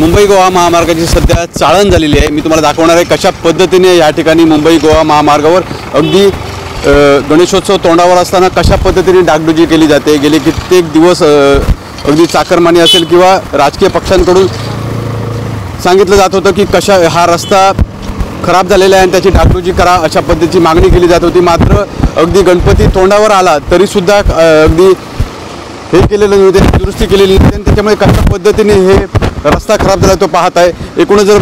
मुंबई गोवा महामार्गाची सध्या चाळण झालेली आहे। मी तुम्हाला दाखवणार आहे कशा पद्धतीने या ठिकाणी मुंबई गोवा महामार्गावर अगदी गणेशोत्सव तोंडावर असताना कशा पद्धतीने डागडुजी केली जाते। गेले कित्येक दिवस अगदी चाकरमानी असेल किंवा राजकीय पक्षांकडून सांगितलं जात होतं की कशा हा रस्ता खराब झालेला आहे आणि त्याची डागडुजी करा अशा पद्धतीची मागणी केली जात होती। मात्र अगदी गणपती तोंडावर आला तरीसुद्धा अगदी हे केलेलं नव्हते, दुरुस्ती केलेली नव्हती आणि त्याच्यामुळे कशा पद्धतीने हे रस्ता खराब झाला तो पाहत आहे। एकूणच जर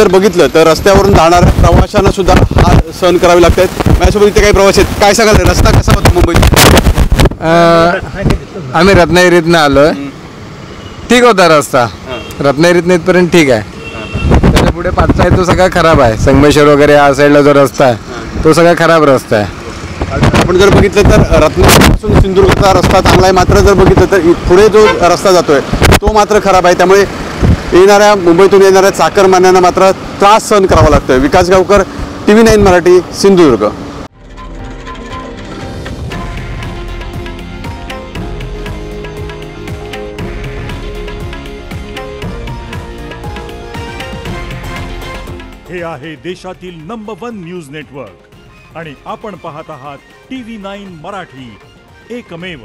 बघितलं तर रस्त्यावरून जाणाऱ्या प्रवाशांना सुद्धा हाल सहन करावे लागत आहेत। माझ्यासोबत इथे काही प्रवासी आहेत, काय सांगाल रस्ता कसा होता मुंबईत? आम्ही रत्नागिरीतनं आलोय, ठीक होता रस्ता, रत्नागिरीतनं इथपर्यंत ठीक आहे। त्याच्या पुढे पाचचा आहे तो सगळा खराब आहे, संगमेश्वर वगैरे या साईडला जो रस्ता आहे तो सगळा खराब रस्ता आहे। आपण जर बघितलं तर रत्नागिरीपासून सिंधुदुर्गचा रस्ता चांगला आहे, मात्र जर बघितलं तर पुढे जो रस्ता जातोय तो मात्र खराब आहे। त्यामुळे मुंबईतून येणाऱ्या चाकरमान्यांना मात्र त्रास सहन करावा लागतोय। विकास गावकर, TV9 मराठी, सिंधुदुर्ग। हे आहे देशातील नंबर 1 न्यूज नेटवर्क आणि आपण पाहत आहात TV9 मराठी, एकमेव।